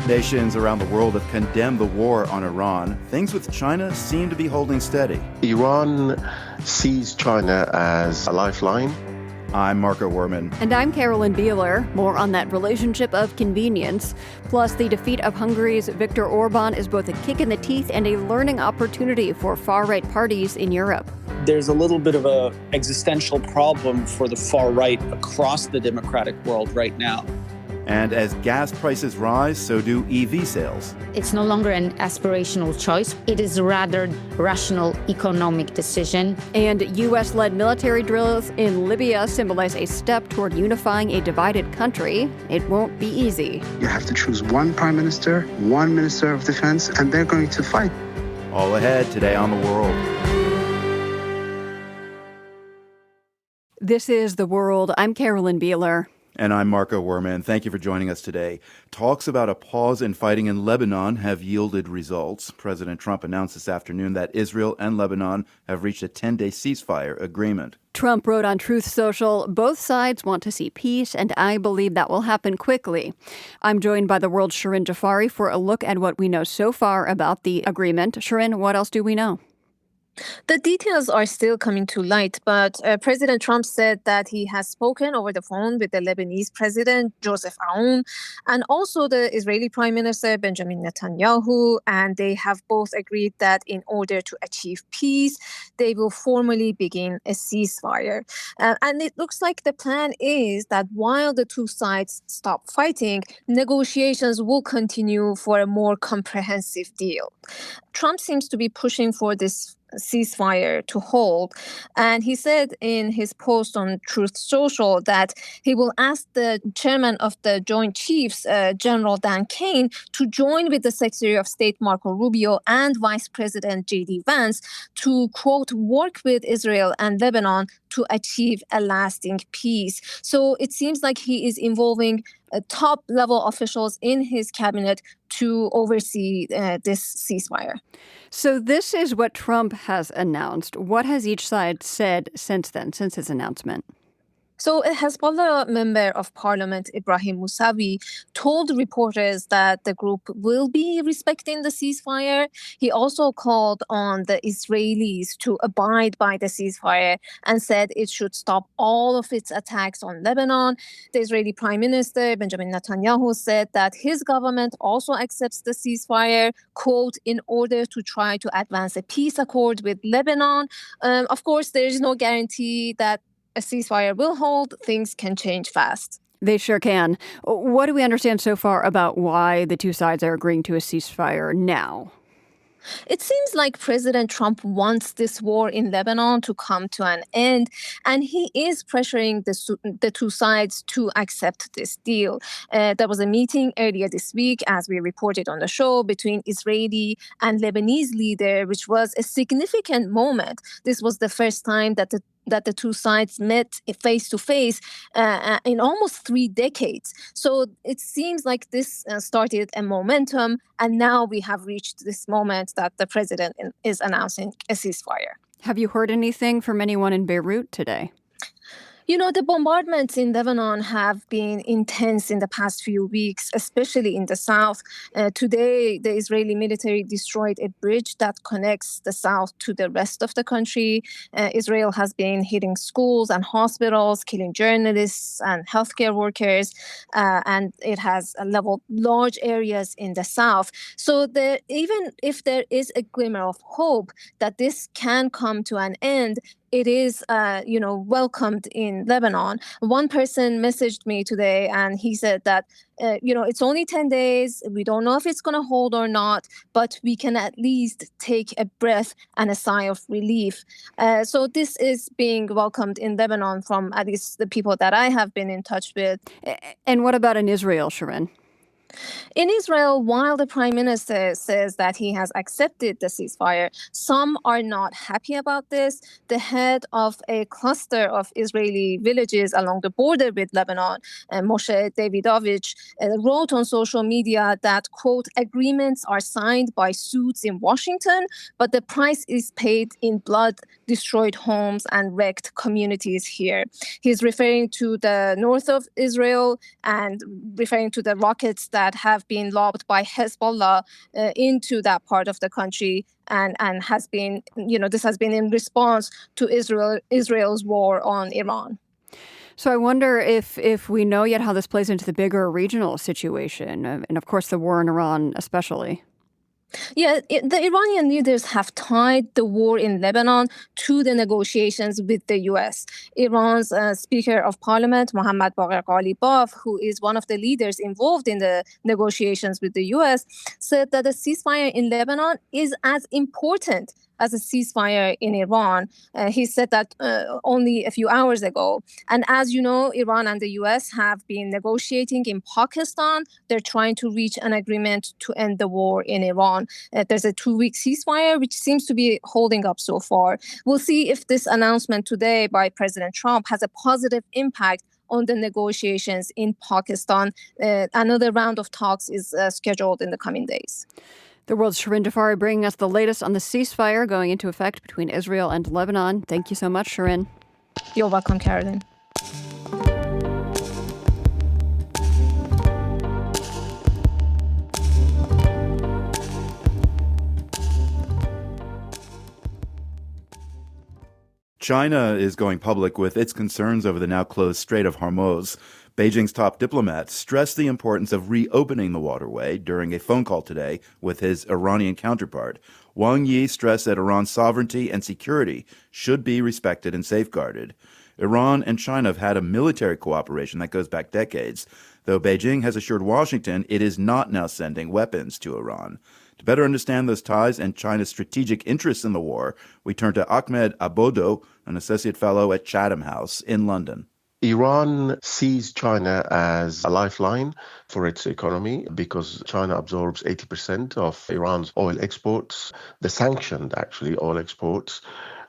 Nations around the world have condemned the war on Iran. Things with China seem to be holding steady. Iran sees China as a lifeline. I'm Marco Werman. And I'm Carolyn Beeler. More on that relationship of convenience. Plus, the defeat of Hungary's Viktor Orban is both a kick in the teeth and a learning opportunity for far-right parties in Europe. There's a little bit of an existential problem for the far right across the democratic world right now. And as gas prices rise, so do EV sales. It's no longer an aspirational choice. It is a rather rational economic decision. And U.S.-led military drills in Libya symbolize a step toward unifying a divided country. It won't be easy. You have to choose one prime minister, one minister of defense, and they're going to fight. All ahead today on The World. This is The World. I'm Carolyn Beeler. And I'm Marco Werman. Thank you for joining us today. Talks about a pause in fighting in Lebanon have yielded results. President Trump announced this afternoon that Israel and Lebanon have reached a 10-day ceasefire agreement. Trump wrote on Truth Social, "Both sides want to see peace, and I believe that will happen quickly." I'm joined by The World's Shirin Jafari for a look at what we know so far about the agreement. Shirin, what else do we know? The details are still coming to light, but President Trump said that he has spoken over the phone with the Lebanese president, Joseph Aoun, and also the Israeli Prime Minister, Benjamin Netanyahu, and they have both agreed that in order to achieve peace, they will formally begin a ceasefire. And it looks like the plan is that while the two sides stop fighting, negotiations will continue for a more comprehensive deal. Trump seems to be pushing for this ceasefire to hold. And he said in his post on Truth Social that he will ask the chairman of the Joint Chiefs, General Dan Kane, to join with the Secretary of State Marco Rubio and Vice President J.D. Vance to, quote, work with Israel and Lebanon to achieve a lasting peace. So it seems like he is involving top-level officials in his cabinet to oversee this ceasefire. So this is what Trump has announced. What has each side said since then, since his announcement? So a Hezbollah member of parliament, Ibrahim Musavi, told reporters that the group will be respecting the ceasefire. He also called on the Israelis to abide by the ceasefire and said it should stop all of its attacks on Lebanon. The Israeli Prime Minister, Benjamin Netanyahu, said that his government also accepts the ceasefire, quote, in order to try to advance a peace accord with Lebanon. Of course, there is no guarantee that a ceasefire will hold. Things can change fast. They sure can. What do we understand so far about why the two sides are agreeing to a ceasefire now? It seems like President Trump wants this war in Lebanon to come to an end, and he is pressuring the two sides to accept this deal. There was a meeting earlier this week, as we reported on the show, between Israeli and Lebanese leader, which was a significant moment. This was the first time that the two sides met face-to-face in almost 3 decades. So it seems like this started a momentum, and now we have reached this moment that the president is announcing a ceasefire. Have you heard anything from anyone in Beirut today? You know, the bombardments in Lebanon have been intense in the past few weeks, especially in the south. Today, the Israeli military destroyed a bridge that connects the south to the rest of the country. Israel has been hitting schools and hospitals, killing journalists and healthcare workers, and it has leveled large areas in the south. So even if there is a glimmer of hope that this can come to an end, it is, welcomed in Lebanon. One person messaged me today and he said that, it's only 10 days. We don't know if it's going to hold or not, but we can at least take a breath and a sigh of relief. So this is being welcomed in Lebanon from at least the people that I have been in touch with. And what about in Israel, Shirin? In Israel, while the prime minister says that he has accepted the ceasefire, some are not happy about this. The head of a cluster of Israeli villages along the border with Lebanon, Moshe Davidovich, wrote on social media that, quote, agreements are signed by suits in Washington, but the price is paid in blood, destroyed homes, and wrecked communities here. He's referring to the north of Israel and referring to the rockets that have been lobbed by Hezbollah into that part of the country, and has been, this has been in response to Israel's war on Iran. So I wonder if we know yet how this plays into the bigger regional situation, and of course the war in Iran especially. Yeah, the Iranian leaders have tied the war in Lebanon to the negotiations with the U.S. Iran's Speaker of Parliament, Mohammad Bagher Ghalibaf, who is one of the leaders involved in the negotiations with the U.S., said that a ceasefire in Lebanon is as important as a ceasefire in Iran. He said that only a few hours ago. And as you know, Iran and the U.S. have been negotiating in Pakistan. They're trying to reach an agreement to end the war in Iran. There's a 2-week ceasefire, which seems to be holding up so far. We'll see if this announcement today by President Trump has a positive impact on the negotiations in Pakistan. Another round of talks is scheduled in the coming days. The world's Shirin Jafari bringing us the latest on the ceasefire going into effect between Israel and Lebanon. Thank you so much, Shirin. You're welcome, Caroline. China is going public with its concerns over the now closed Strait of Hormuz. Beijing's top diplomat stressed the importance of reopening the waterway during a phone call today with his Iranian counterpart. Wang Yi stressed that Iran's sovereignty and security should be respected and safeguarded. Iran and China have had a military cooperation that goes back decades, though Beijing has assured Washington it is not now sending weapons to Iran. To better understand those ties and China's strategic interests in the war, we turn to Ahmed Abodo, an associate fellow at Chatham House in London. Iran sees China as a lifeline for its economy because China absorbs 80% of Iran's oil exports, the sanctioned, actually, oil exports.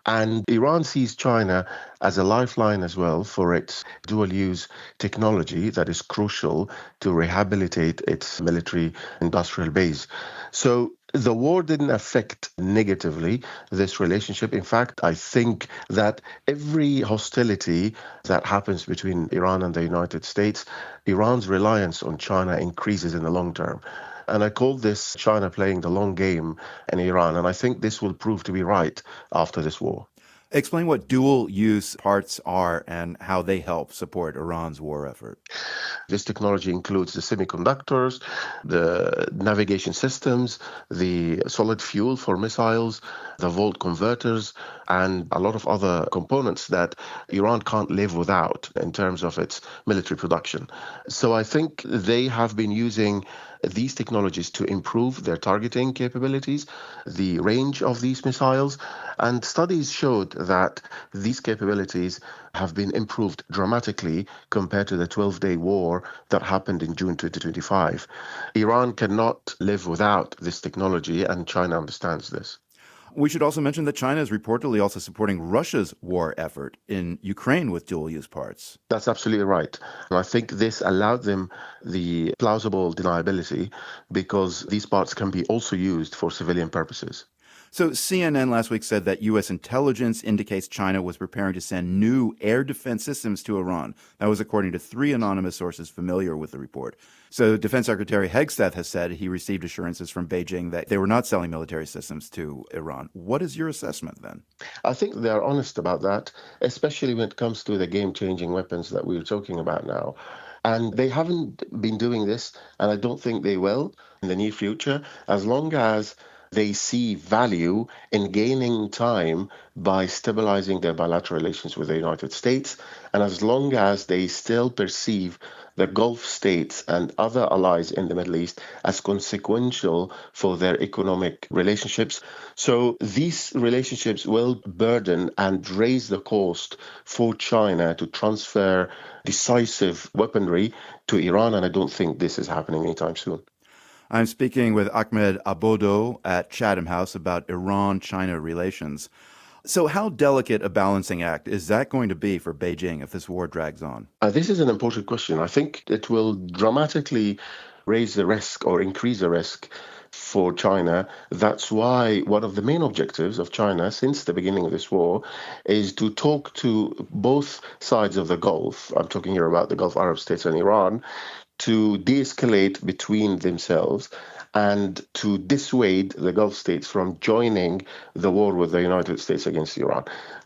And Iran sees China as a lifeline as well for its dual-use technology that is crucial to rehabilitate its military-industrial base. So the war didn't affect negatively this relationship. In fact, I think that every hostility that happens between Iran and the United States, Iran's reliance on China increases in the long term. And I call this China playing the long game in Iran. And I think this will prove to be right after this war. Explain what dual-use parts are and how they help support Iran's war effort. This technology includes the semiconductors, the navigation systems, the solid fuel for missiles, the volt converters, and a lot of other components that Iran can't live without in terms of its military production. So I think they have been using these technologies to improve their targeting capabilities, the range of these missiles, and studies showed that these capabilities have been improved dramatically compared to the 12-day war that happened in June 2025. Iran cannot live without this technology, and China understands this. We should also mention that China is reportedly also supporting Russia's war effort in Ukraine with dual-use parts. That's absolutely right. And I think this allowed them the plausible deniability because these parts can be also used for civilian purposes. So CNN last week said that U.S. intelligence indicates China was preparing to send new air defense systems to Iran. That was according to 3 anonymous sources familiar with the report. So Defense Secretary Hegseth has said he received assurances from Beijing that they were not selling military systems to Iran. What is your assessment then? I think they're honest about that, especially when it comes to the game-changing weapons that we're talking about now. And they haven't been doing this, and I don't think they will in the near future, as long as they see value in gaining time by stabilizing their bilateral relations with the United States, and as long as they still perceive the Gulf states and other allies in the Middle East as consequential for their economic relationships. So these relationships will burden and raise the cost for China to transfer decisive weaponry to Iran, and I don't think this is happening anytime soon. I'm speaking with Ahmed Abodo at Chatham House about Iran-China relations. So how delicate a balancing act is that going to be for Beijing if this war drags on? This is an important question. I think it will dramatically raise the risk or increase the risk for China. That's why one of the main objectives of China since the beginning of this war is to talk to both sides of the Gulf. I'm talking here about the Gulf Arab states and Iran, to de-escalate between themselves and to dissuade the Gulf states from joining the war with the United States against Iran.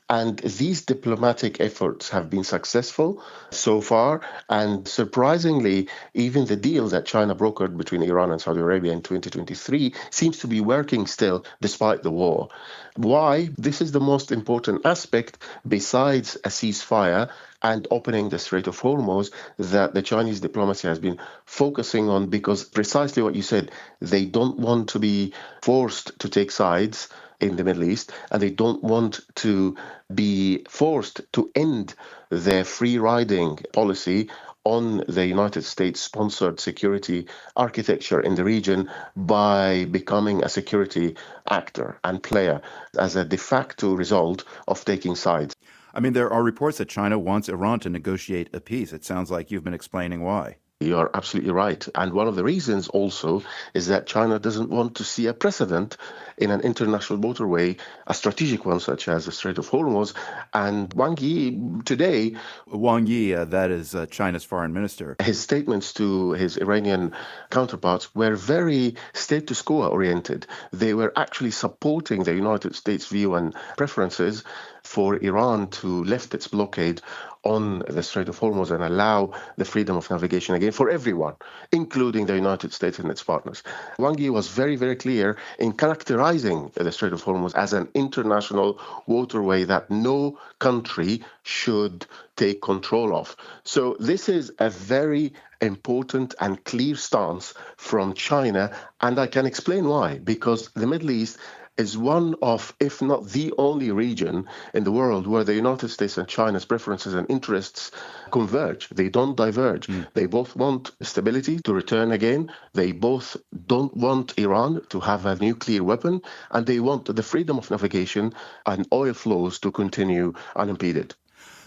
And these diplomatic efforts have been successful so far. And surprisingly, even the deal that China brokered between Iran and Saudi Arabia in 2023 seems to be working still despite the war. Why? This is the most important aspect besides a ceasefire and opening the Strait of Hormuz that the Chinese diplomacy has been focusing on, because precisely what you said, they don't want to be forced to take sides in the Middle East, and they don't want to be forced to end their free riding policy on the United States-sponsored security architecture in the region by becoming a security actor and player as a de facto result of taking sides. I mean, there are reports that China wants Iran to negotiate a peace. It sounds like you've been explaining why. You're absolutely right. And one of the reasons also is that China doesn't want to see a precedent in an international motorway, a strategic one such as the Strait of Hormuz. And Wang Yi today, Wang Yi, that is China's foreign minister. his statements to his Iranian counterparts were very status quo oriented. They were actually supporting the United States' view and preferences for Iran to lift its blockade on the Strait of Hormuz and allow the freedom of navigation again for everyone, including the United States and its partners. Wang Yi was very, very clear in characterizing the Strait of Hormuz as an international waterway that no country should take control of. So this is a very important and clear stance from China, and I can explain why. Because the Middle East is one of, if not the only region in the world where the United States and China's preferences and interests converge. They don't diverge. They both want stability to return again. They both don't want Iran to have a nuclear weapon, and they want the freedom of navigation and oil flows to continue unimpeded.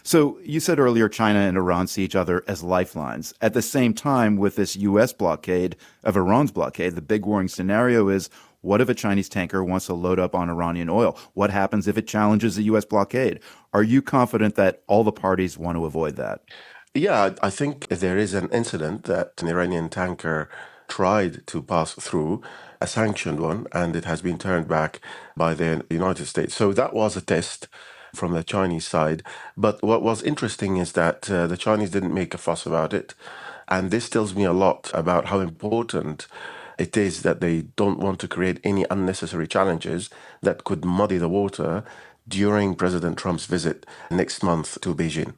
So you said earlier China and Iran see each other as lifelines. At the same time, with this U.S. blockade of Iran's blockade, the big worrying scenario is, what if a Chinese tanker wants to load up on Iranian oil? What happens if it challenges the U.S. blockade? Are you confident that all the parties want to avoid that? Yeah, I think there is an incident that an Iranian tanker tried to pass through, a sanctioned one, and it has been turned back by the United States. So that was a test from the Chinese side. But what was interesting is that the Chinese didn't make a fuss about it. And this tells me a lot about how important it is that they don't want to create any unnecessary challenges that could muddy the water during President Trump's visit next month to Beijing.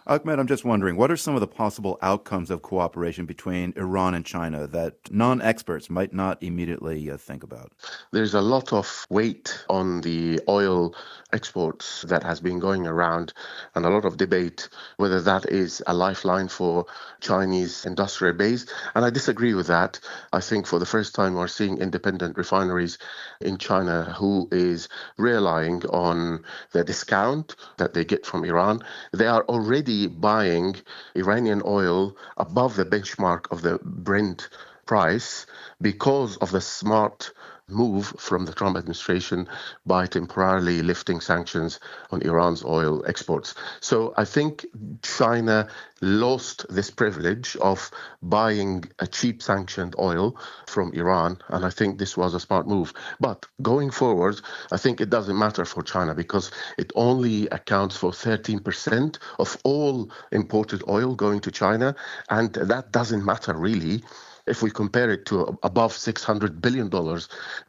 Ahmed, I'm just wondering, what are some of the possible outcomes of cooperation between Iran and China that non-experts might not immediately think about? There's a lot of weight on the oil exports that has been going around, and a lot of debate whether that is a lifeline for Chinese industrial base. And I disagree with that. I think for the first time we're seeing independent refineries in China who is relying on the discount that they get from Iran. They are already buying Iranian oil above the benchmark of the Brent price because of the smart move from the Trump administration by temporarily lifting sanctions on Iran's oil exports. So I think China lost this privilege of buying a cheap sanctioned oil from Iran, and I think this was a smart move. But going forward, I think it doesn't matter for China because it only accounts for 13% of all imported oil going to China, and that doesn't matter really if we compare it to above $600 billion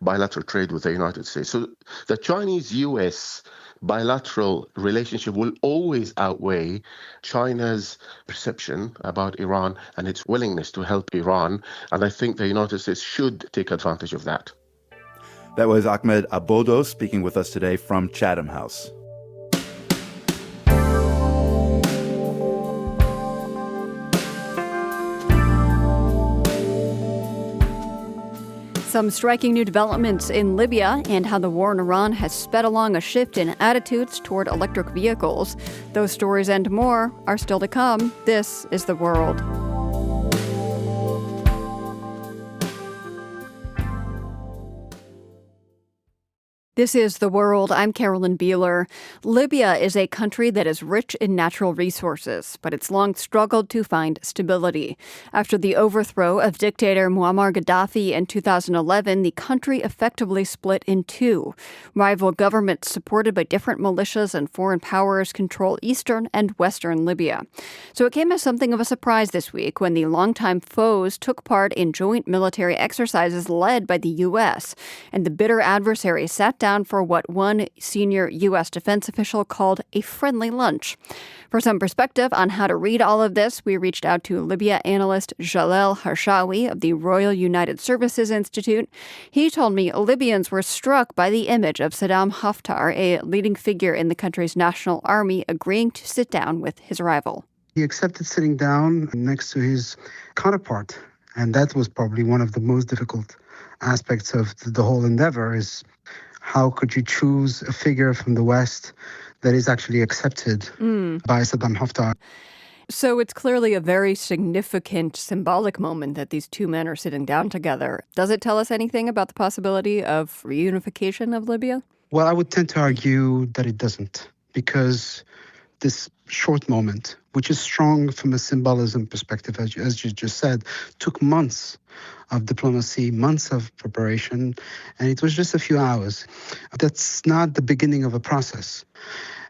bilateral trade with the United States. So the Chinese-U.S. bilateral relationship will always outweigh China's perception about Iran and its willingness to help Iran. And I think the United States should take advantage of that. That was Ahmed Abodo speaking with us today from Chatham House. Some striking new developments in Libya and how the war in Iran has sped along a shift in attitudes toward electric vehicles. Those stories and more are still to come. This is The World. This is The World. I'm Carolyn Beeler. Libya is a country that is rich in natural resources, but it's long struggled to find stability. After the overthrow of dictator Muammar Gaddafi in 2011, the country effectively split in two. Rival governments supported by different militias and foreign powers control eastern and western Libya. So it came as something of a surprise this week when the longtime foes took part in joint military exercises led by the U.S., and the bitter adversaries sat down for what one senior U.S. defense official called a friendly lunch. For some perspective on how to read all of this, we reached out to Libya analyst Jalal Harshawi of the Royal United Services Institute. He told me Libyans were struck by the image of Saddam Haftar, a leading figure in the country's national army, agreeing to sit down with his rival. He accepted sitting down next to his counterpart, and that was probably one of the most difficult aspects of the whole endeavor. Is how could you choose a figure from the West that is actually accepted by Saddam Haftar? So it's clearly a very significant symbolic moment that these two men are sitting down together. Does it tell us anything about the possibility of reunification of Libya? Well, I would tend to argue that it doesn't, because this short moment, which is strong from a symbolism perspective, as you just said, took months of diplomacy, months of preparation, and it was just a few hours. That's not the beginning of a process.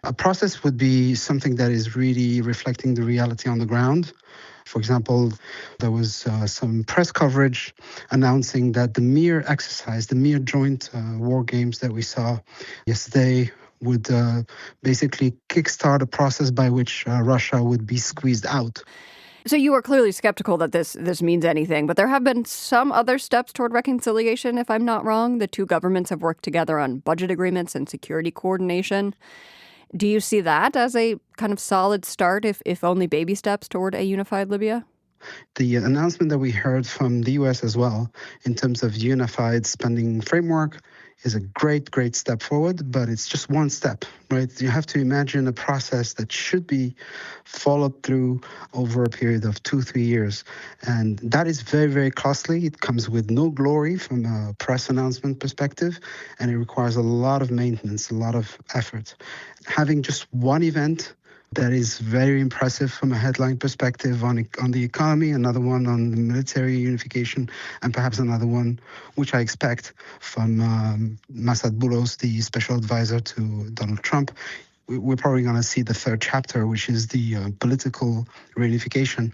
A process would be something that is really reflecting the reality on the ground. For example, there was some press coverage announcing that the mere exercise, the mere joint war games that we saw yesterday would basically kickstart a process by which Russia would be squeezed out. So you are clearly skeptical that this means anything, but there have been some other steps toward reconciliation, if I'm not wrong. The two governments have worked together on budget agreements and security coordination. Do you see that as a kind of solid start, if only baby steps toward a unified Libya? The announcement that we heard from the U.S. as well, in terms of unified spending framework, is a great step forward, but it's just one step, right? You have to imagine a process that should be followed through over a period of 2-3 years. And that is very costly. It comes with no glory from a press announcement perspective, and it requires a lot of maintenance, a lot of effort. Having just one event that is very impressive from a headline perspective on the economy, another one on the military unification, and perhaps another one, which I expect from Masad Boulos, the special advisor to Donald Trump. We're probably going to see the third chapter, which is the political reunification.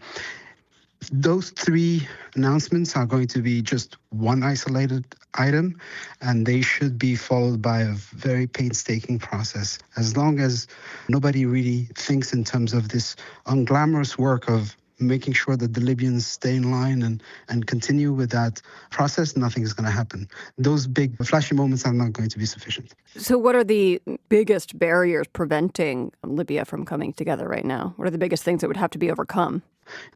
Those three announcements are going to be just one isolated item, and they should be followed by a very painstaking process. As long as nobody really thinks in terms of this unglamorous work of making sure that the Libyans stay in line and continue with that process, nothing is going to happen. Those big flashy moments are not going to be sufficient. So what are the biggest barriers preventing Libya from coming together right now? What are the biggest things that would have to be overcome?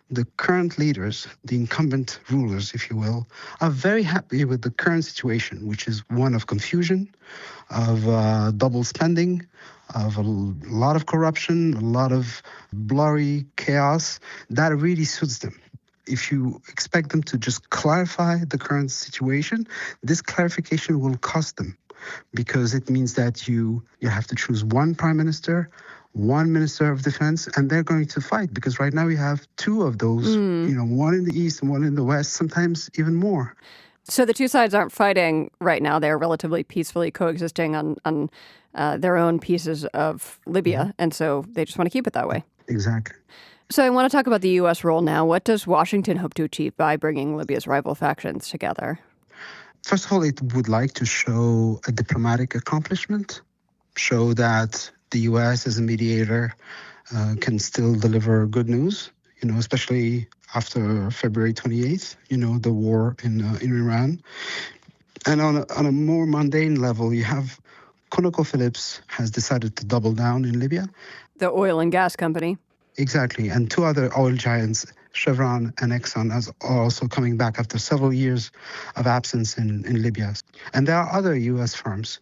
The current leaders, the incumbent rulers, if you will, are very happy with the current situation, which is one of confusion, of double spending, of a lot of corruption, a lot of blurry chaos. That really suits them. If you expect them to just clarify the current situation, this clarification will cost them, because it means that you have to choose one prime minister, one minister of defense, and they're going to fight, because right now we have two of those, one in the east and one in the west, sometimes even more. So the two sides aren't fighting right now. They're relatively peacefully coexisting on their own pieces of Libya, and so they just want to keep it that way. Exactly. So I want to talk about the U.S. role now. What does Washington hope to achieve by bringing Libya's rival factions together? First of all, it would like to show a diplomatic accomplishment, show that the U.S. as a mediator can still deliver good news, especially after February 28th, the war in Iran. And on a more mundane level, you have ConocoPhillips has decided to double down in Libya. The oil and gas company. Exactly. And two other oil giants, Chevron and Exxon, are also coming back after several years of absence in Libya. And there are other U.S. firms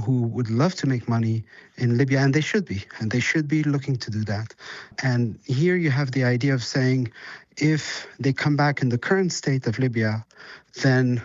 who would love to make money in Libya, and they should be looking to do that. And here you have the idea of saying, if they come back in the current state of Libya, then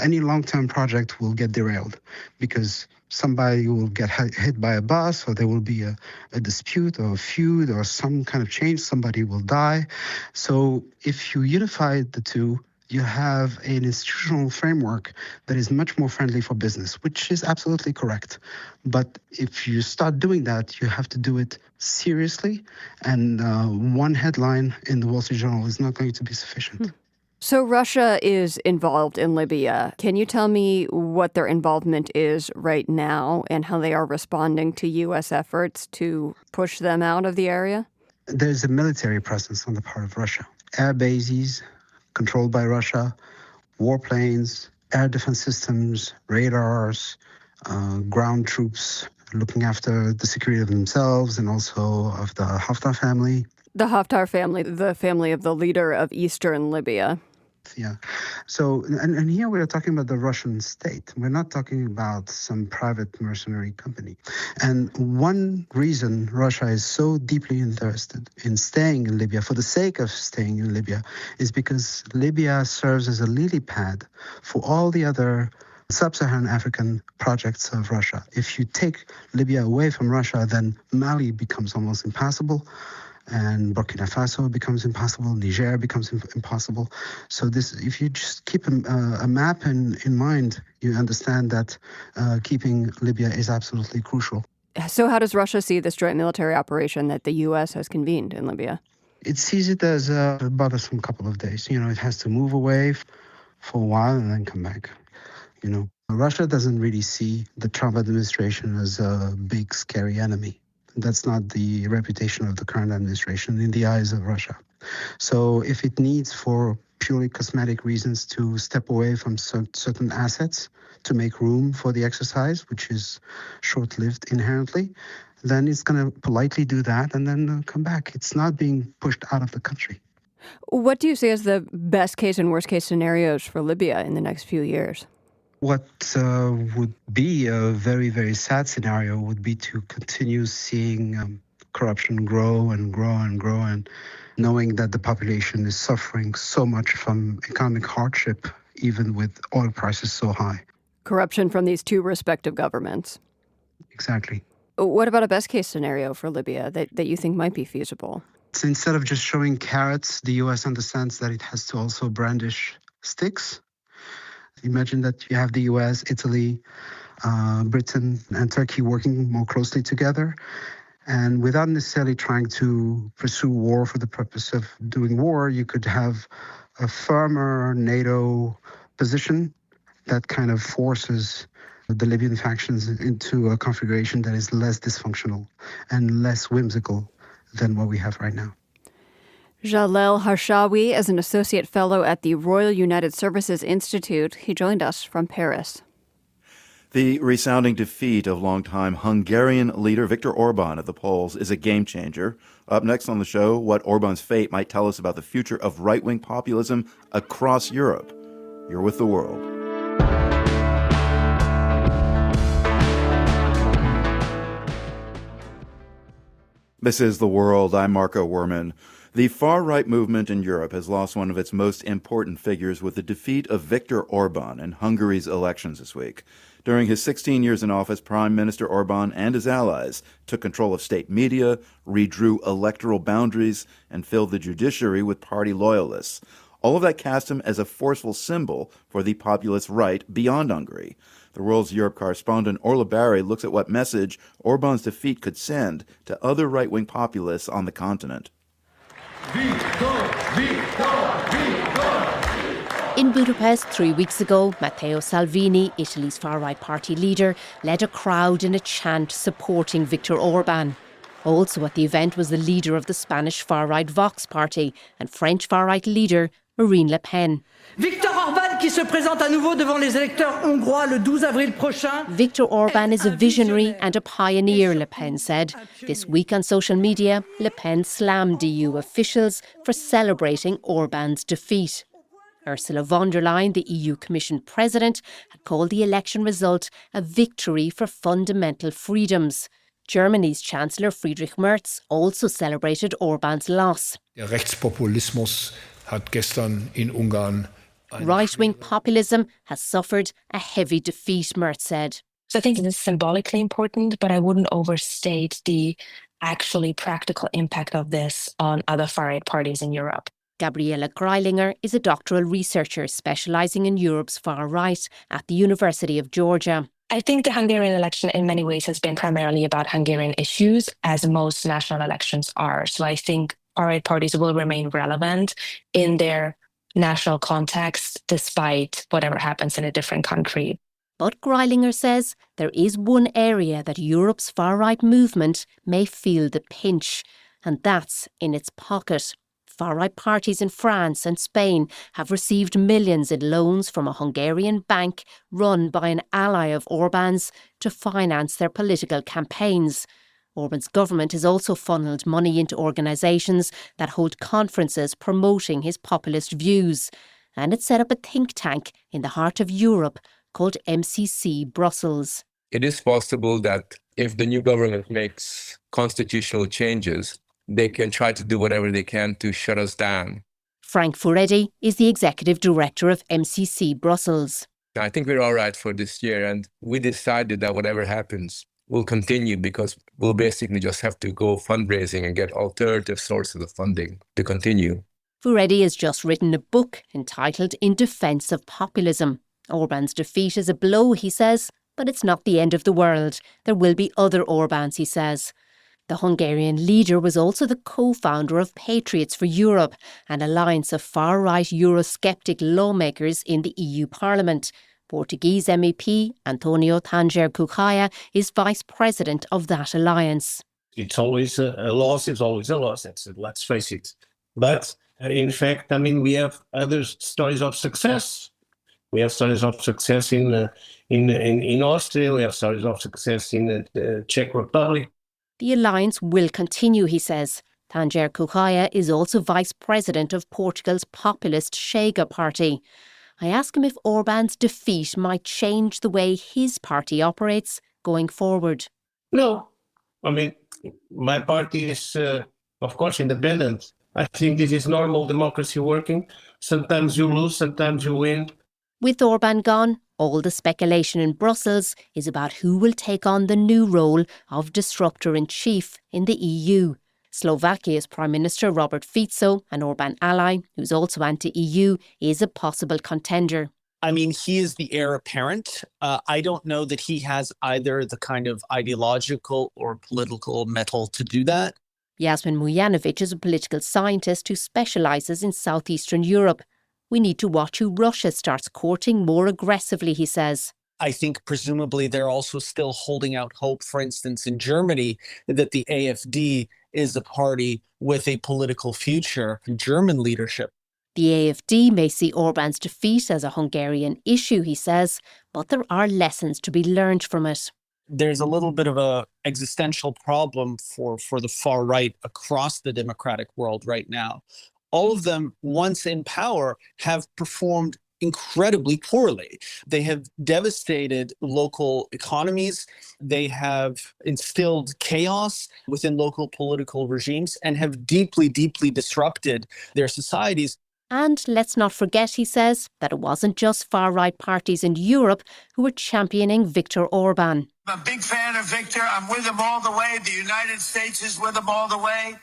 any long-term project will get derailed because somebody will get hit by a bus, or there will be a dispute or a feud or some kind of change. Somebody will die. So if you unify the two, you have an institutional framework that is much more friendly for business, which is absolutely correct. But if you start doing that, you have to do it seriously, and one headline in the Wall Street Journal is not going to be sufficient. So Russia is involved in Libya. Can you tell me what their involvement is right now and how they are responding to U.S. efforts to push them out of the area? There's a military presence on the part of Russia. Air bases controlled by Russia, warplanes, air defense systems, radars, ground troops looking after the security of themselves and also of the Haftar family. The Haftar family, the family of the leader of eastern Libya. Yeah. So, and here we are talking about the Russian state. We're not talking about some private mercenary company. And one reason Russia is so deeply interested in staying in Libya, for the sake of staying in Libya, is because Libya serves as a lily pad for all the other sub-Saharan African projects of Russia. If you take Libya away from Russia, then Mali becomes almost impossible. And Burkina Faso becomes impossible, Niger becomes impossible. So this, if you just keep a map in mind, you understand that keeping Libya is absolutely crucial. So how does Russia see this joint military operation that the U.S. has convened in Libya? It sees it as about some couple of days. You know, it has to move away for a while and then come back. You know, Russia doesn't really see the Trump administration as a big, scary enemy. That's not the reputation of the current administration in the eyes of Russia. So if it needs, for purely cosmetic reasons, to step away from certain assets to make room for the exercise, which is short-lived inherently, then it's going to politely do that and then come back. It's not being pushed out of the country. What do you see as the best case and worst case scenarios for Libya in the next few years? What would be a very, very sad scenario would be to continue seeing corruption grow and grow and grow, and knowing that the population is suffering so much from economic hardship, even with oil prices so high. Corruption from these two respective governments. Exactly. What about a best case scenario for Libya that you think might be feasible? So instead of just showing carrots, the U.S. understands that it has to also brandish sticks. Imagine that you have the U.S., Italy, Britain, and Turkey working more closely together, and without necessarily trying to pursue war for the purpose of doing war, you could have a firmer NATO position that kind of forces the Libyan factions into a configuration that is less dysfunctional and less whimsical than what we have right now. Jalel Harshawi is an associate fellow at the Royal United Services Institute. He joined us from Paris. The resounding defeat of longtime Hungarian leader Viktor Orban at the polls is a game changer. Up next on the show, what Orban's fate might tell us about the future of right-wing populism across Europe. You're with The World. This is The World. I'm Marco Werman. The far-right movement in Europe has lost one of its most important figures with the defeat of Viktor Orban in Hungary's elections this week. During his 16 years in office, Prime Minister Orban and his allies took control of state media, redrew electoral boundaries, and filled the judiciary with party loyalists. All of that cast him as a forceful symbol for the populist right beyond Hungary. The World's Europe correspondent Orla Barry looks at what message Orban's defeat could send to other right-wing populists on the continent. In Budapest 3 weeks ago, Matteo Salvini, Italy's far-right party leader, led a crowd in a chant supporting Viktor Orban. Also at the event was the leader of the Spanish far-right Vox party and French far-right leader Marine Le Pen. Viktor Orban qui se présente à nouveau devant les électeurs hongrois le 12 avril prochain. Viktor Orban is a visionary and a pioneer, Le Pen said. This week on social media, Le Pen slammed EU officials for celebrating Orban's defeat. Ursula von der Leyen, the EU Commission President, had called the election result a victory for fundamental freedoms. Germany's Chancellor Friedrich Merz also celebrated Orban's loss. Der Rechtspopulismus hat gestern in Ungarn Right-wing populism has suffered a heavy defeat, Merz said. So I think it is symbolically important, but I wouldn't overstate the actually practical impact of this on other far-right parties in Europe. Gabriele Greilinger is a doctoral researcher specialising in Europe's far right at the University of Georgia. I think the Hungarian election in many ways has been primarily about Hungarian issues, as most national elections are. So I think far-right parties will remain relevant in their national context, despite whatever happens in a different country. But Greilinger says there is one area that Europe's far-right movement may feel the pinch, and that's in its pocket. Far-right parties in France and Spain have received millions in loans from a Hungarian bank run by an ally of Orban's to finance their political campaigns. Orban's government has also funneled money into organisations that hold conferences promoting his populist views. And it set up a think tank in the heart of Europe called MCC Brussels. It is possible that if the new government makes constitutional changes, they can try to do whatever they can to shut us down. Frank Furedi is the executive director of MCC Brussels. I think we're all right for this year, and we decided that whatever happens, we'll continue because we'll basically just have to go fundraising and get alternative sources of funding to continue. Furedi has just written a book entitled In Defence of Populism. Orban's defeat is a blow, he says, but it's not the end of the world. There will be other Orbans, he says. The Hungarian leader was also the co-founder of Patriots for Europe, an alliance of far-right Eurosceptic lawmakers in the EU Parliament. Portuguese MEP António Tanger Cucaya is vice president of that alliance. It's always a loss, it's always a loss, let's face it. But in fact, we have other stories of success. We have stories of success in Austria, we have stories of success in the Czech Republic. The alliance will continue, he says. Tanger Cucaya is also vice president of Portugal's populist Chega party. I ask him if Orban's defeat might change the way his party operates going forward. No. My party is, of course, independent. I think this is normal democracy working. Sometimes you lose, sometimes you win. With Orban gone, all the speculation in Brussels is about who will take on the new role of disruptor-in-chief in the EU. Slovakia's Prime Minister Robert Fico, an Orban ally who's also anti-EU, is a possible contender. He is the heir apparent. I don't know that he has either the kind of ideological or political mettle to do that. Yasmin Mujanovic is a political scientist who specialises in southeastern Europe. We need to watch who Russia starts courting more aggressively, he says. I think presumably they're also still holding out hope, for instance, in Germany, that the AfD is a party with a political future in German leadership. The AfD may see Orban's defeat as a Hungarian issue, he says, but there are lessons to be learned from it. There's a little bit of an existential problem for the far right across the democratic world right now. All of them, once in power, have performed incredibly poorly. They have devastated local economies. They have instilled chaos within local political regimes and have deeply, deeply disrupted their societies. And let's not forget, he says, that it wasn't just far-right parties in Europe who were championing Viktor Orban. I'm a big fan of Viktor. I'm with him all the way. The United States is with him all the way.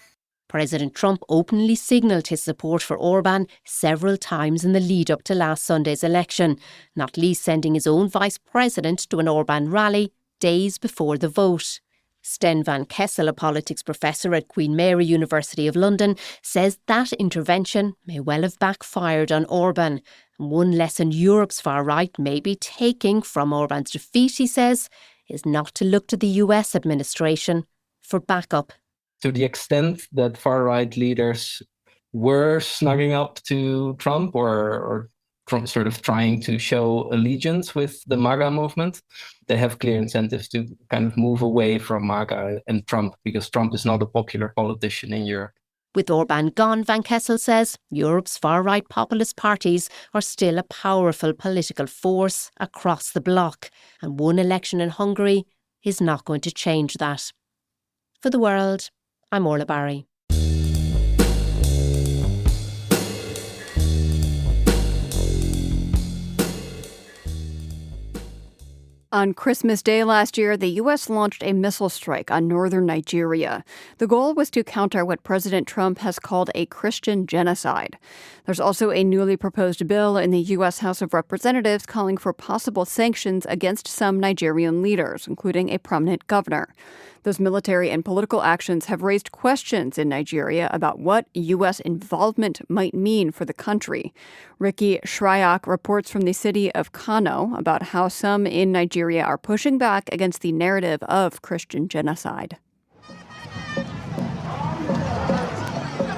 President Trump openly signalled his support for Orban several times in the lead-up to last Sunday's election, not least sending his own vice president to an Orban rally days before the vote. Sten van Kessel, a politics professor at Queen Mary University of London, says that intervention may well have backfired on Orban. And one lesson Europe's far right may be taking from Orban's defeat, he says, is not to look to the US administration for backup. To the extent that far-right leaders were snugging up to Trump or sort of trying to show allegiance with the MAGA movement, they have clear incentives to kind of move away from MAGA and Trump, because Trump is not a popular politician in Europe. With Orban gone, Van Kessel says, Europe's far-right populist parties are still a powerful political force across the bloc, and one election in Hungary is not going to change that. For The World, I'm Orla Barry. On Christmas Day last year, the U.S. launched a missile strike on northern Nigeria. The goal was to counter what President Trump has called a Christian genocide. There's also a newly proposed bill in the U.S. House of Representatives calling for possible sanctions against some Nigerian leaders, including a prominent governor. Those military and political actions have raised questions in Nigeria about what U.S. involvement might mean for the country. Ricky Shryock reports from the city of Kano about how some in Nigeria are pushing back against the narrative of Christian genocide.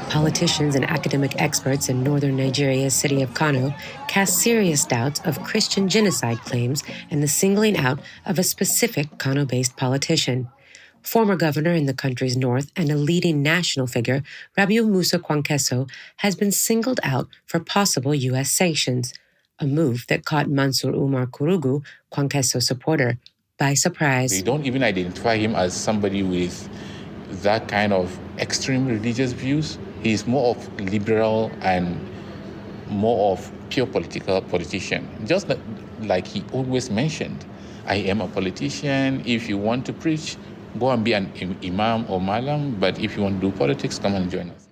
Politicians and academic experts in northern Nigeria's city of Kano cast serious doubts of Christian genocide claims and the singling out of a specific Kano-based politician. Former governor in the country's north and a leading national figure, Rabiu Musa Kwankwaso, has been singled out for possible U.S. sanctions, a move that caught Mansur Umar Kurugu, Kwankwaso's supporter, by surprise. They don't even identify him as somebody with that kind of extreme religious views. He's more of liberal and more of pure politician. Just like he always mentioned, I am a politician. If you want to preach, go and be an imam or malam, but if you want to do politics, come and join us.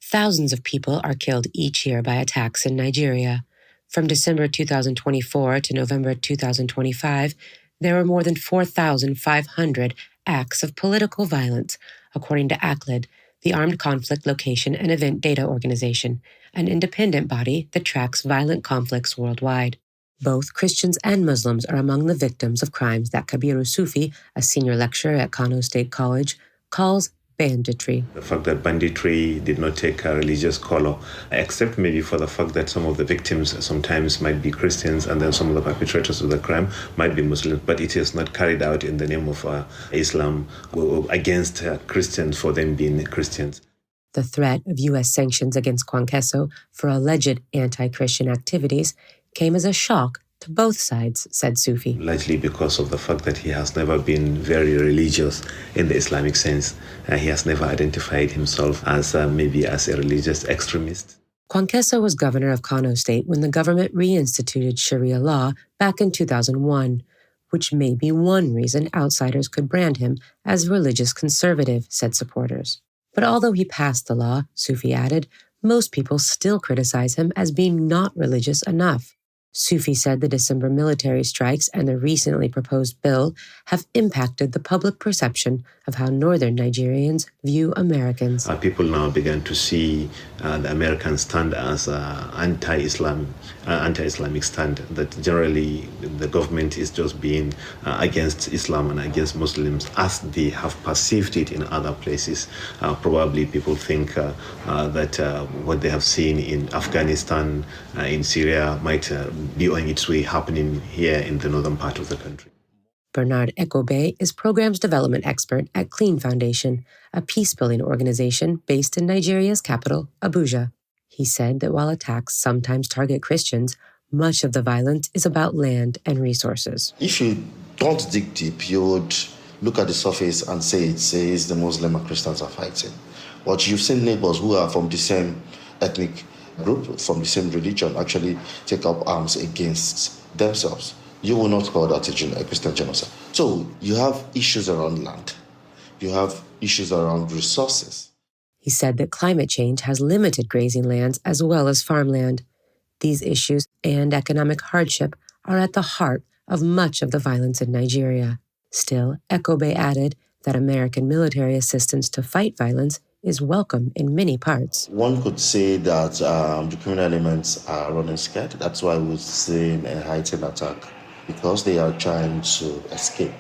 Thousands of people are killed each year by attacks in Nigeria. From December 2024 to November 2025, there were more than 4,500 acts of political violence, according to ACLED, the Armed Conflict Location and Event Data Organization, an independent body that tracks violent conflicts worldwide. Both Christians and Muslims are among the victims of crimes that Kabiru Sufi, a senior lecturer at Kano State College, calls banditry. The fact that banditry did not take a religious color, except maybe for the fact that some of the victims sometimes might be Christians and then some of the perpetrators of the crime might be Muslims, but it is not carried out in the name of Islam or against Christians for them being Christians. The threat of U.S. sanctions against Kwankwaso for alleged anti-Christian activities came as a shock to both sides, said Sufi. Largely because of the fact that he has never been very religious in the Islamic sense. He has never identified himself as maybe as a religious extremist. Kwankwaso was governor of Kano State when the government reinstituted Sharia law back in 2001, which may be one reason outsiders could brand him as religious conservative, said supporters. But although he passed the law, Sufi added, most people still criticize him as being not religious enough. Sufi said the December military strikes and the recently proposed bill have impacted the public perception of how northern Nigerians view Americans. People now began to see the American stand as anti-Islamic stand, that generally the government is just being against Islam and against Muslims as they have perceived it in other places. Probably people think that what they have seen in Afghanistan, in Syria, might be on its way happening here in the northern part of the country. Bernard Ekobe is programs development expert at Clean Foundation, a peace-building organization based in Nigeria's capital, Abuja. He said that while attacks sometimes target Christians, much of the violence is about land and resources. If you don't dig deep, you would look at the surface and say it says the Muslim and Christians are fighting. But you've seen neighbors who are from the same ethnic group, from the same religion, actually take up arms against themselves. You will not call that a Christian genocide. So you have issues around land. You have issues around resources. He said that climate change has limited grazing lands as well as farmland. These issues and economic hardship are at the heart of much of the violence in Nigeria. Still, Ekobe added that American military assistance to fight violence is welcome in many parts. One could say that the criminal elements are running scared. That's why we're seeing a heightened attack, because they are trying to escape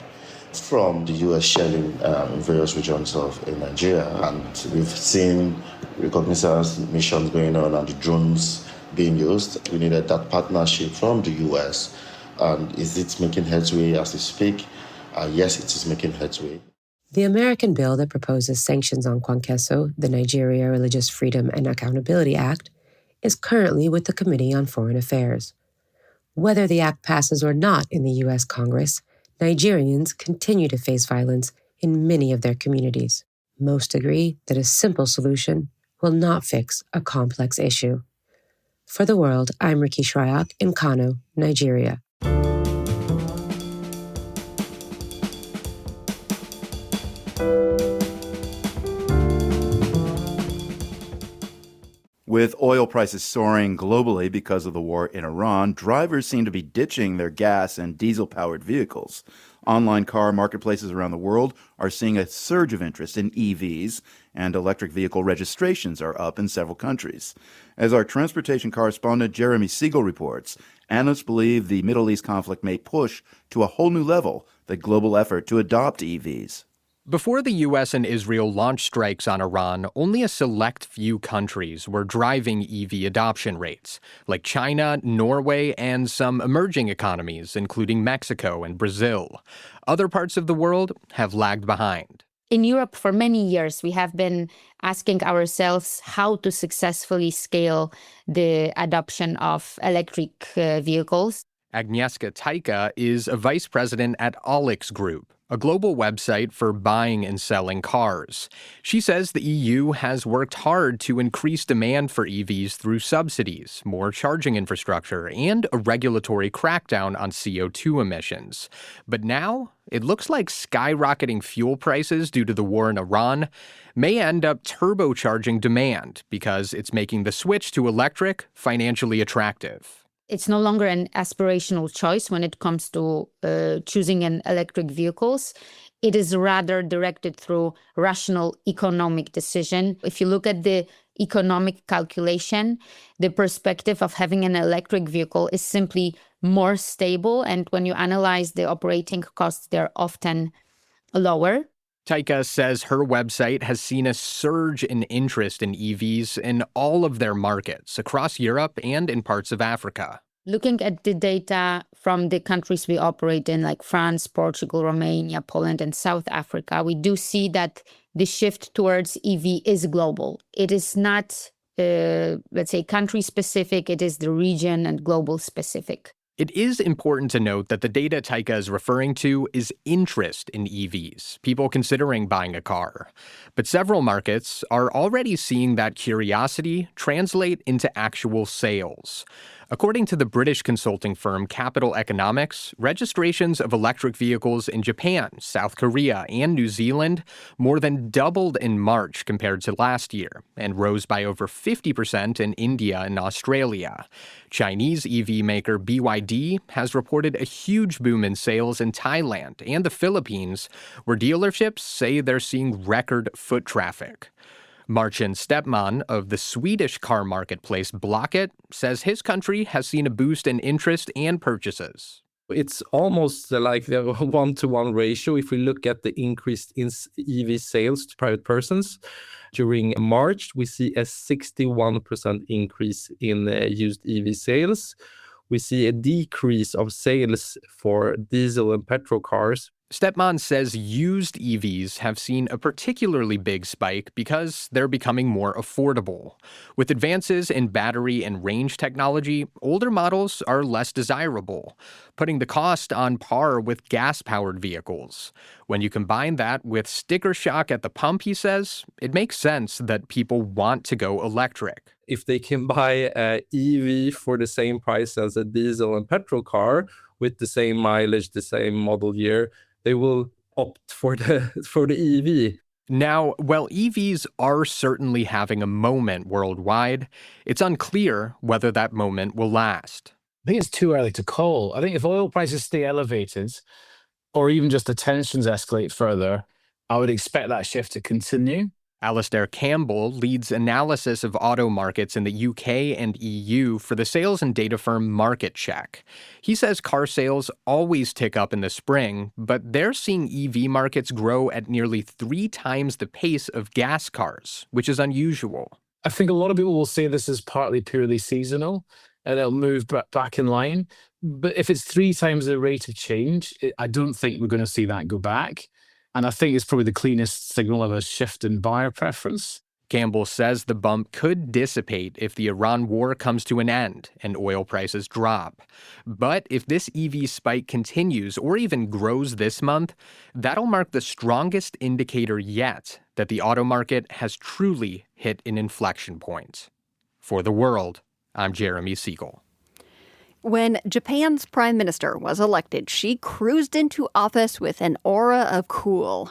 from the U.S. shelling in various regions of Nigeria. And we've seen reconnaissance missions going on and the drones being used. We needed that partnership from the U.S. And is it making headway as we speak? Yes, it is making headway. The American bill that proposes sanctions on Kwankwaso, the Nigeria Religious Freedom and Accountability Act, is currently with the Committee on Foreign Affairs. Whether the act passes or not in the U.S. Congress, Nigerians continue to face violence in many of their communities. Most agree that a simple solution will not fix a complex issue. For The World, I'm Ricky Shryock in Kano, Nigeria. With oil prices soaring globally because of the war in Iran, drivers seem to be ditching their gas and diesel-powered vehicles. Online car marketplaces around the world are seeing a surge of interest in EVs, and electric vehicle registrations are up in several countries. As our transportation correspondent Jeremy Siegel reports, analysts believe the Middle East conflict may push to a whole new level the global effort to adopt EVs. Before the U.S. and Israel launched strikes on Iran, only a select few countries were driving EV adoption rates, like China, Norway, and some emerging economies, including Mexico and Brazil. Other parts of the world have lagged behind. In Europe, for many years, we have been asking ourselves how to successfully scale the adoption of electric vehicles. Agnieszka Tajka is a vice president at Olix Group, a global website for buying and selling cars. She says the EU has worked hard to increase demand for EVs through subsidies, more charging infrastructure, and a regulatory crackdown on CO2 emissions. But now, it looks like skyrocketing fuel prices due to the war in Iran may end up turbocharging demand because it's making the switch to electric financially attractive. It's no longer an aspirational choice when it comes to choosing an electric vehicles. It is rather directed through rational economic decision. If you look at the economic calculation, the perspective of having an electric vehicle is simply more stable. And when you analyze the operating costs, they're often lower. Tajka says her website has seen a surge in interest in EVs in all of their markets across Europe and in parts of Africa. Looking at the data from the countries we operate in, like France, Portugal, Romania, Poland, and South Africa, we do see that the shift towards EV is global. It is not, let's say, country-specific. It is the region and global specific. It is important to note that the data Tajka is referring to is interest in EVs, people considering buying a car. But several markets are already seeing that curiosity translate into actual sales. According to the British consulting firm Capital Economics, registrations of electric vehicles in Japan, South Korea, and New Zealand more than doubled in March compared to last year, and rose by over 50% in India and Australia. Chinese EV maker BYD has reported a huge boom in sales in Thailand and the Philippines, where dealerships say they're seeing record foot traffic. Marcin Stepman of the Swedish car marketplace Blocket says his country has seen a boost in interest and purchases. It's almost like the 1-to-1 ratio if we look at the increase in EV sales to private persons. During March, we see a 61% increase in used EV sales. We see a decrease of sales for diesel and petrol cars. Stepman says used EVs have seen a particularly big spike because they're becoming more affordable. With advances in battery and range technology, older models are less desirable, putting the cost on par with gas-powered vehicles. When you combine that with sticker shock at the pump, he says, it makes sense that people want to go electric. If they can buy an EV for the same price as a diesel and petrol car with the same mileage, the same model year, they will opt for the EV. Now, while EVs are certainly having a moment worldwide, it's unclear whether that moment will last. I think it's too early to call. I think if oil prices stay elevated, or even just the tensions escalate further, I would expect that shift to continue. Alistair Campbell leads analysis of auto markets in the UK and EU for the sales and data firm Market Check. He says car sales always tick up in the spring, but they're seeing EV markets grow at nearly 3 times the pace of gas cars, which is unusual. I think a lot of people will say this is partly purely seasonal, and it'll move back in line. But if it's 3 times the rate of change, I don't think we're going to see that go back. And I think it's probably the cleanest signal of a shift in buyer preference. Campbell says the bump could dissipate if the Iran war comes to an end and oil prices drop. But if this EV spike continues or even grows this month, that'll mark the strongest indicator yet that the auto market has truly hit an inflection point. For The World, I'm Jeremy Siegel. When Japan's prime minister was elected, she cruised into office with an aura of cool.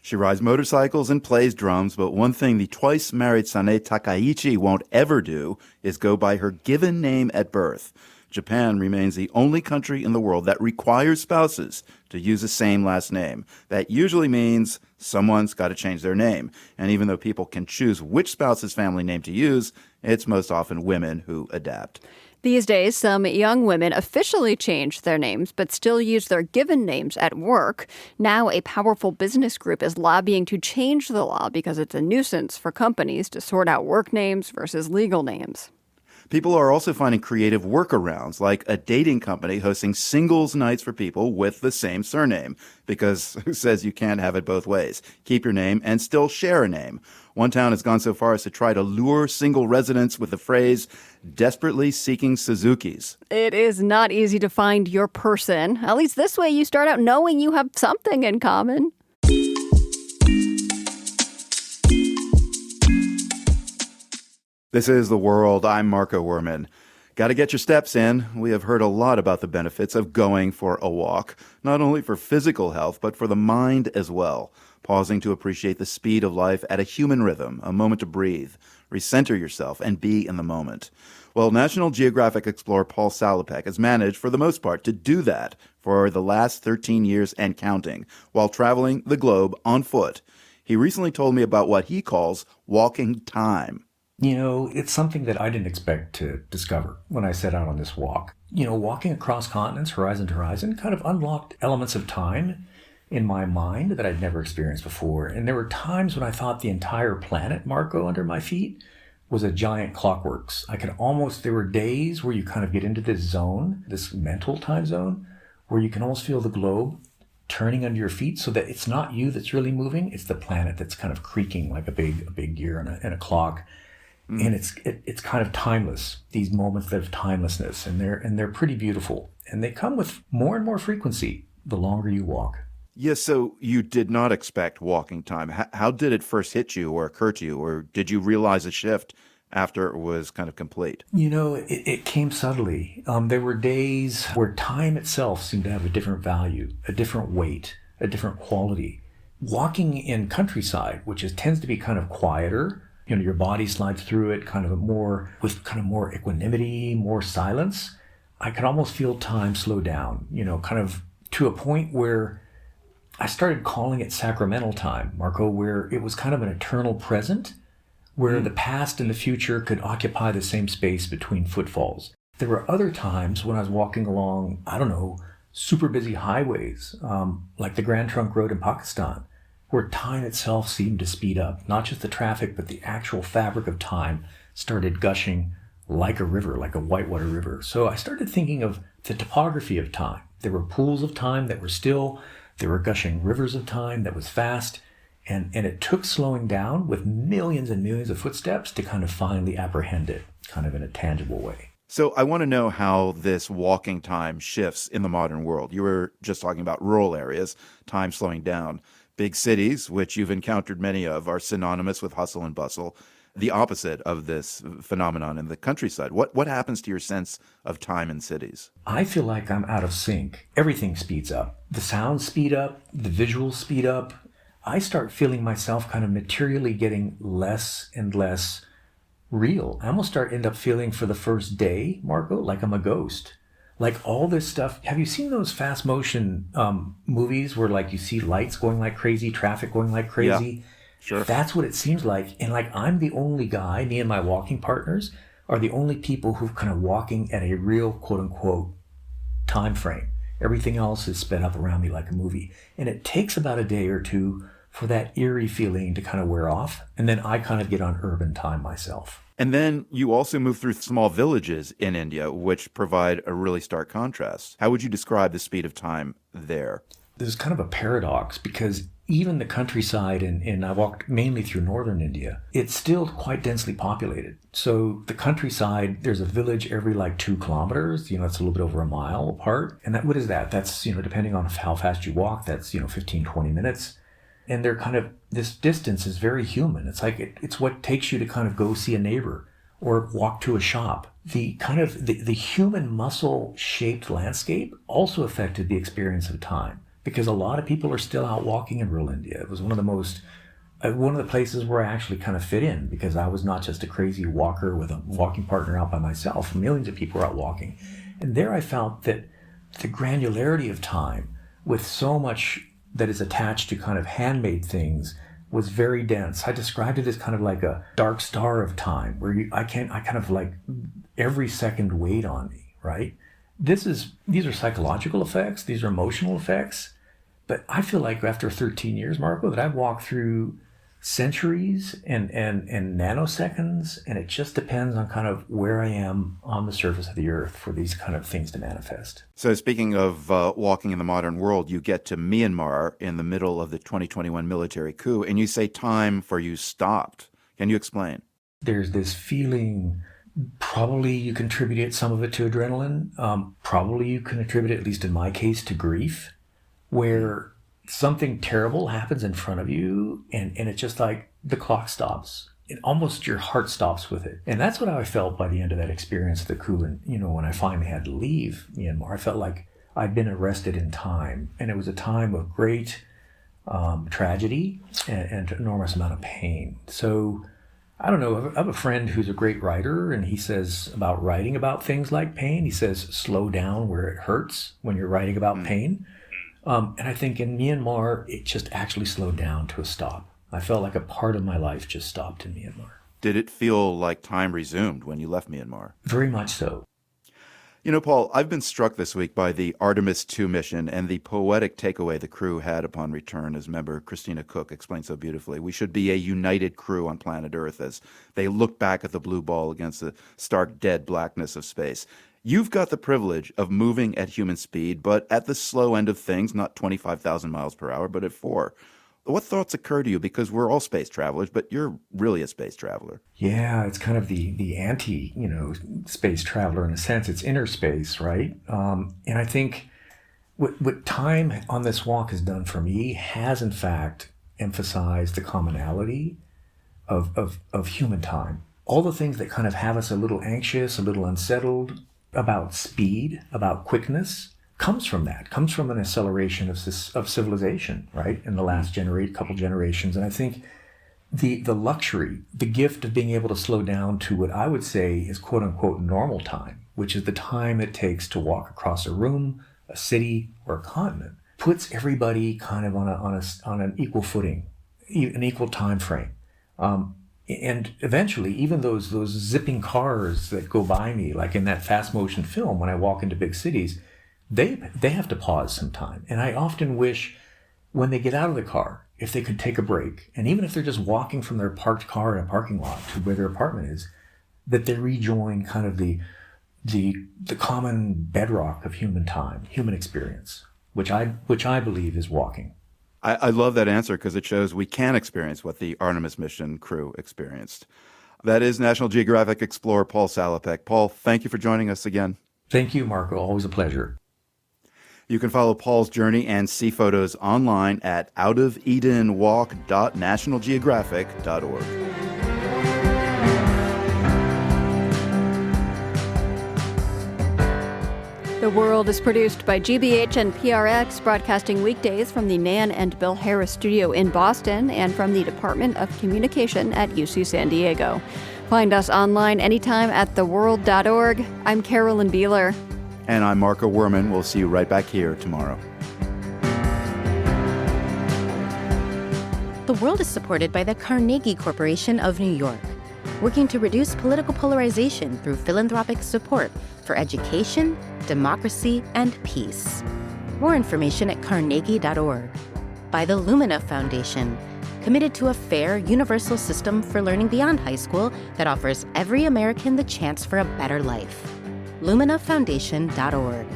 She rides motorcycles and plays drums, but one thing the twice-married Sane Takaichi won't ever do is go by her given name at birth. Japan remains the only country in the world that requires spouses to use the same last name. That usually means someone's got to change their name. And even though people can choose which spouse's family name to use, it's most often women who adapt. These days, some young women officially change their names but still use their given names at work. Now, a powerful business group is lobbying to change the law because it's a nuisance for companies to sort out work names versus legal names. People are also finding creative workarounds, like a dating company hosting singles nights for people with the same surname, because who says you can't have it both ways? Keep your name and still share a name. One town has gone so far as to try to lure single residents with the phrase, desperately seeking Suzukis. It is not easy to find your person. At least this way you start out knowing you have something in common. This is The World. I'm Marco Werman. Got to get your steps in. We have heard a lot about the benefits of going for a walk, not only for physical health, but for the mind as well. Pausing to appreciate the speed of life at a human rhythm, a moment to breathe, recenter yourself, and be in the moment. Well, National Geographic explorer Paul Salopek has managed, for the most part, to do that for the last 13 years and counting, while traveling the globe on foot. He recently told me about what he calls walking time. You know, it's something that I didn't expect to discover when I set out on this walk. You know, walking across continents, horizon to horizon, kind of unlocked elements of time in my mind that I'd never experienced before. And there were times when I thought the entire planet, Marco, under my feet was a giant clockworks. There were days where you kind of get into this zone, this mental time zone, where you can almost feel the globe turning under your feet so that it's not you that's really moving, it's the planet that's kind of creaking like a big gear in a clock. And it's kind of timeless, these moments of timelessness, and they're pretty beautiful. And they come with more and more frequency the longer you walk. Yes, so you did not expect walking time. How did it first hit you or occur to you, or did you realize a shift after it was kind of complete? You know, it came subtly. There were days where time itself seemed to have a different value, a different weight, a different quality. Walking in countryside, which tends to be kind of quieter, you know, your body slides through it with more equanimity, more silence. I could almost feel time slow down, you know, kind of to a point where I started calling it sacramental time, Marco, where it was kind of an eternal present, where the past and the future could occupy the same space between footfalls. There were other times when I was walking along, super busy highways, like the Grand Trunk Road in Pakistan, where time itself seemed to speed up. Not just the traffic, but the actual fabric of time started gushing like a river, like a whitewater river. So I started thinking of the topography of time. There were pools of time that were still, there were gushing rivers of time that was fast, and it took slowing down with millions and millions of footsteps to kind of finally apprehend it, kind of in a tangible way. So I want to know how this walking time shifts in the modern world. You were just talking about rural areas, time slowing down. Big cities, which you've encountered many of, are synonymous with hustle and bustle. The opposite of this phenomenon in the countryside. What happens to your sense of time in cities? I feel like I'm out of sync. Everything speeds up. The sounds speed up, the visuals speed up. I start feeling myself kind of materially getting less and less real. I almost end up feeling for the first day, Marco, like I'm a ghost. Like all this stuff. Have you seen those fast motion movies where like you see lights going like crazy, traffic going like crazy? Yeah, sure. That's what it seems like. And like I'm the only guy, me and my walking partners are the only people who've kind of walking at a real quote unquote time frame. Everything else is sped up around me like a movie. And it takes about a day or two for that eerie feeling to kind of wear off. And then I kind of get on urban time myself. And then you also move through small villages in India, which provide a really stark contrast. How would you describe the speed of time there? There's kind of a paradox because even the countryside, and I walked mainly through northern India, it's still quite densely populated. So the countryside, there's a village every like 2 kilometers, it's a little bit over a mile apart. And what is that? That's, depending on how fast you walk, that's, 15, 20 minutes. And they're kind of, this distance is very human. It's like, it's what takes you to kind of go see a neighbor or walk to a shop. The kind of, the human muscle shaped landscape also affected the experience of time. because a lot of people are still out walking in rural India. It was one of the places where I actually kind of fit in, because I was not just a crazy walker with a walking partner out by myself. Millions of people were out walking. And there I felt that the granularity of time, with so much that is attached to kind of handmade things, was very dense. I described it as kind of like a dark star of time, where I kind of like every second weighed on me, right? These are psychological effects, these are emotional effects, but I feel like after 13 years, Marco, that I've walked through centuries and nanoseconds, and it just depends on kind of where I am on the surface of the earth for these kind of things to manifest. So speaking of walking in the modern world, you get to Myanmar in the middle of the 2021 military coup, and you say time for you stopped. Can you explain? There's this feeling, probably you can attribute some of it to adrenaline, probably you can attribute it, at least in my case, to grief, where something terrible happens in front of you, and it's just like the clock stops. And almost your heart stops with it. And that's what I felt by the end of that experience of the coup. And, when I finally had to leave Myanmar, I felt like I'd been arrested in time. And it was a time of great tragedy and enormous amount of pain. So, I don't know, I have a friend who's a great writer, and he says about writing about things like pain, he says, slow down where it hurts when you're writing about pain. And I think in Myanmar, it just actually slowed down to a stop. I felt like a part of my life just stopped in Myanmar. Did it feel like time resumed when you left Myanmar? Very much so. Paul, I've been struck this week by the Artemis II mission and the poetic takeaway the crew had upon return, as member Christina Cook explained so beautifully. We should be a united crew on planet Earth as they look back at the blue ball against the stark dead blackness of space. You've got the privilege of moving at human speed, but at the slow end of things, not 25,000 miles per hour, but at 4. What thoughts occur to you? Because we're all space travelers, but you're really a space traveler. Yeah, it's kind of the anti, space traveler in a sense. It's inner space, right? And I think what time on this walk has done for me has, in fact, emphasized the commonality of human time. All the things that kind of have us a little anxious, a little unsettled about speed, about quickness, comes from an acceleration of civilization, right, in the last couple generations. And I think the luxury, the gift of being able to slow down to what I would say is quote unquote normal time, which is the time it takes to walk across a room, a city, or a continent, puts everybody kind of on an equal footing, an equal time frame. And eventually, even those zipping cars that go by me, like in that fast motion film, when I walk into big cities, they have to pause sometime. And I often wish when they get out of the car, if they could take a break, and even if they're just walking from their parked car in a parking lot to where their apartment is, that they rejoin kind of the common bedrock of human time, human experience, which I believe is walking. I love that answer because it shows we can experience what the Artemis mission crew experienced. That is National Geographic explorer Paul Salopek. Paul, thank you for joining us again. Thank you, Marco. Always a pleasure. You can follow Paul's journey and see photos online at outofedenwalk.nationalgeographic.org. The World is produced by GBH and PRX, broadcasting weekdays from the Nan and Bill Harris studio in Boston and from the Department of Communication at UC San Diego. Find us online anytime at theworld.org. I'm Carolyn Beeler. And I'm Marco Werman. We'll see you right back here tomorrow. The World is supported by the Carnegie Corporation of New York, working to reduce political polarization through philanthropic support for education, democracy, and peace. More information at carnegie.org. By the Lumina Foundation, committed to a fair, universal system for learning beyond high school that offers every American the chance for a better life. LuminaFoundation.org.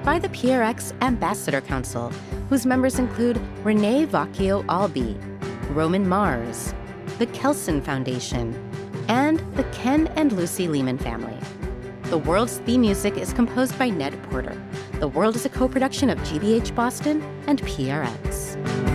By the PRX Ambassador Council, whose members include Renee Vacchio-Albi, Roman Mars, the Kelson Foundation, and the Ken and Lucy Lehman family. The World's theme music is composed by Ned Porter. The World is a co-production of GBH Boston and PRX.